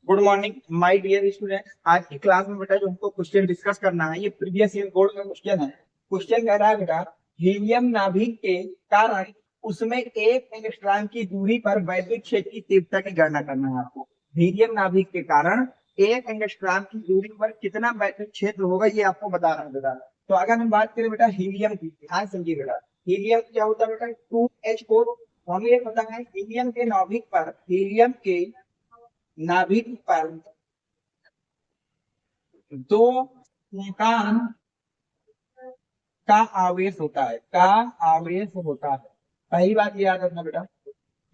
Good morning my dear students. आज की class में बेटा जो हमको क्वेश्चन डिस्कस करना है ये प्रीवियस ईयर बोर्ड का क्वेश्चन है। क्वेश्चन कह रहा है बेटा हीलियम नाभिक के कारण उसमें एक एंगस्ट्रॉम की दूरी पर वैद्युत क्षेत्र की तीव्रता की गणना करना है आपको। हीलियम नाभिक के कारण एक एंगस्ट्रॉम की दूरी पर कितना वैद्युत क्षेत्र होगा ये आपको बता रहा है बेटा। तो अगर हम बात करें बेटा हीलियम की, ध्यान समझिए बेटा। हीलियम क्या होता है बेटा? 2H4। हमें ये पता है हीलियम के नाभिक पर दो प्रोटॉन का आवेश होता है पहली बात ये याद रखना बेटा।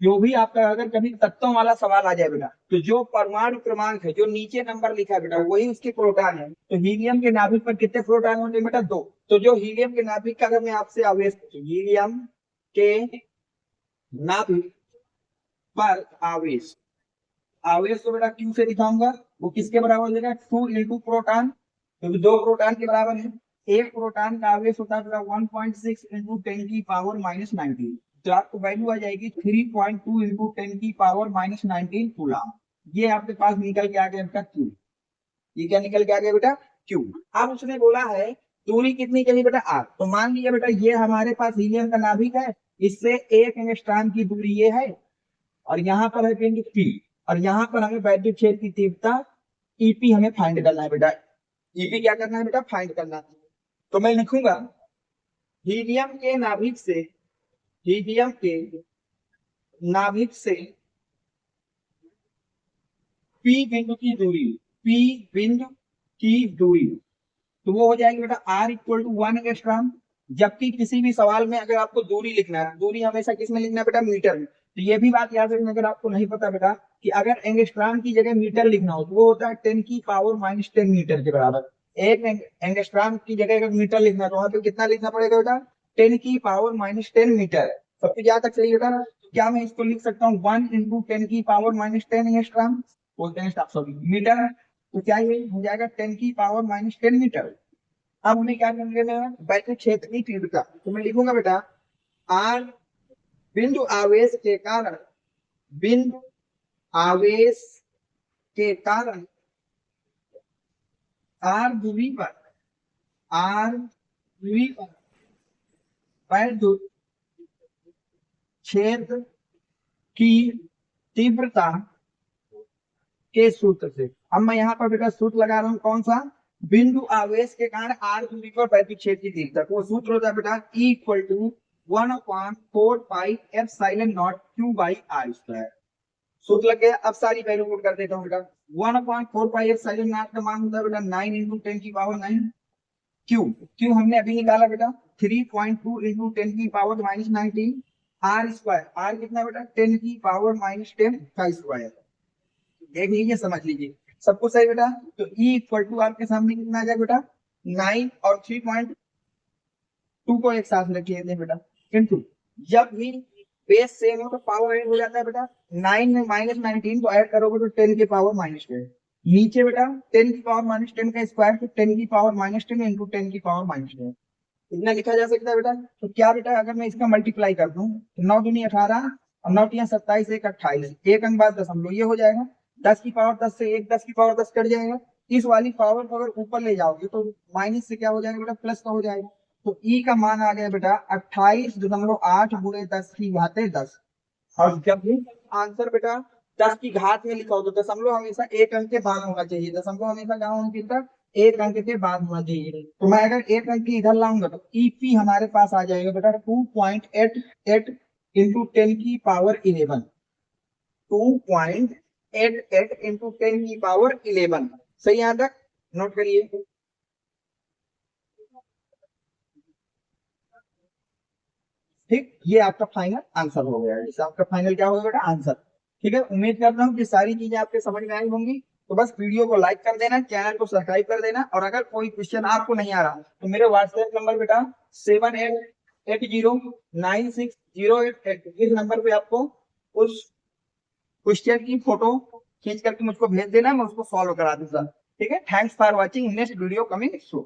जो भी आपका अगर कभी तत्वों वाला सवाल आ जाए बेटा, तो जो परमाणु क्रमांक है जो नीचे नंबर लिखा है बेटा वही उसके प्रोटॉन है। तो हीलियम के नाभिक पर कितने प्रोटॉन होंगे बेटा? दो। तो जो हीलियम के नाभिक का अगर मैं आपसे आवेश पूछूं, हीलियम के नाभिक पर आवेश आवेश को बेटा क्यू से दिखाऊंगा। वो किसके बराबर हो जाएगा? 2 इंटू प्रोटॉन। तो दो प्रोटॉन के बराबर है। एक प्रोटॉन का आवेश होता है बेटा 1.6 इंटू 10⁻⁻19। तो आपको वैल्यू आ जाएगी 3.2 इंटू 10⁻⁻19 कूलम। ये आपके पास निकल के आ गया बेटा क्यू। ये क्या निकल के आ गया बेटा? क्यू। अब उसने बोला है दूरी कितनी चली बेटा? आर। तो मान लीजिए बेटा ये हमारे पास हीलियम का नाभिक है, इससे एक एंगस्ट्रॉम की दूरी ये है, और यहाँ पर है बिंदु पी, और यहाँ पर हमें वैद्युत क्षेत्र की तीव्रता ईपी हमें फाइंड करना है बेटा। ईपी क्या करना है बेटा? फाइंड करना है। तो मैं लिखूंगा हीलियम के नाभिक से हीलियम के नाभिक से पी बिंदु की दूरी तो वो हो जाएगी बेटा आर इक्वल टू 1 एंगस्ट्रॉम। जबकि किसी भी सवाल में अगर आपको दूरी लिखना है, दूरी हमेशा किस में लिखना है बेटा? मीटर में। तो ये भी बात याद रखना, अगर आपको नहीं पता बेटा कि अगर एंगस्ट्रॉम की जगह मीटर लिखना हो तो वो होता है 10⁻⁻10 मीटर के बराबर। एक एंगस्ट्रॉम की जगह अगर मीटर लिखना है तो वहां पे कितना लिखना पड़ेगा बेटा? 10⁻⁻10 मीटर। सब कुछ याद तक चलिए बेटा। क्या मैं इसको लिख सकता हूँ 1 इंटू 10⁻⁻10 एंगस्ट्रॉम बोलते हैं सॉरी मीटर। तो क्या ये हो जाएगा 10⁻⁻10 मीटर। अब हमें क्या कर लेना है? वैद्युत क्षेत्र की तीव्रता। तो मैं लिखूंगा बेटा आर बिंदु आवेश के कारण बिंदु आवेश के कारण आर दूरी पर वैद्युत क्षेत्र की तीव्रता के सूत्र से। अब मैं यहाँ पर बेटा सूत्र लगा रहा हूँ, कौन सा? बिंदु आवेश के कारण आर दूरी पर वैद्युत क्षेत्र की तीव्रता। वो सूत्र होता है बेटा E इक्वल टू 1/4πε0 Q/r²। सूत्र लग गया। अब सारी वैल्यू पुट कर देता हूँ बेटा। 1/4πε0 का मान होता है बेटा 9 इंटू 10⁹ क्यू हमने अभी निकाला बेटा 3.2 इंटू 10⁻⁻19। आर कितना बेटा? 10⁻⁻10 का स्क्वायर। देख लीजिए, समझ लीजिए, सब कुछ सही बेटा। तो E इक्वल टू आपके सामने कितना आ जाएगा बेटा? 9 और 3.2 को एक साथ रख लेते हैं बेटा, किंतु जब भी बेस सेम हो तो पावर ऐड हो जाता है बेटा। 9 में -19 को ऐड करोगे तो 10⁻⁻10। नीचे बेटा 10⁻⁻10 का स्क्वायर तो 10⁻⁻10 इंटू 10⁻⁻10 इतना लिखा जा सकता है बेटा। तो क्या बेटा अगर मैं इसका मल्टीप्लाई कर दूं तो 9 दूनी 18 और 9 तिया 27, 1 28, एक अंक बाद दशमलव, ये हो जाएगा 10 की पावर 10 से एक 10 की पावर 10 कट जाएगा। इस वाली पावर को अगर ऊपर ले जाओगे तो माइनस से क्या हो जाएगा बेटा? प्लस का हो जाएगा। तो ई का मान आ गया बेटा 28.8 गुणे 10 की घाते 10। और जब भी आंसर बेटा 10 की घात में लिखा हो तो दशमलव हमेशा एक अंक के बाद होना चाहिए। दशमलव हमेशा कहाँ होना चाहिए? एक अंक के बाद होना चाहिए। तो मैं अगर एक अंक की इधर लाऊंगा तो ईपी हमारे पास आ जाएगा बेटा 2.88 इंटू 10⁻11। 2.88 इंटू 10⁻11। सही याद रख, नोट करिए। ठीक, ये आपका फाइनल आंसर हो गया। इसे आपका फाइनल क्या होगा बेटा? आंसर। ठीक है, उम्मीद कर रहा हूँ कि सारी चीजें आपके समझ में आई होंगी। तो बस वीडियो को लाइक कर देना, चैनल को सब्सक्राइब कर देना, और अगर कोई क्वेश्चन आपको नहीं आ रहा तो मेरे व्हाट्सएप नंबर बेटा 78809608, इस नंबर पे आपको उस क्वेश्चन की फोटो खींच करके मुझको भेज देना, मैं उसको सॉल्व करा दूंगा। ठीक है, thanks for watching, next video coming soon.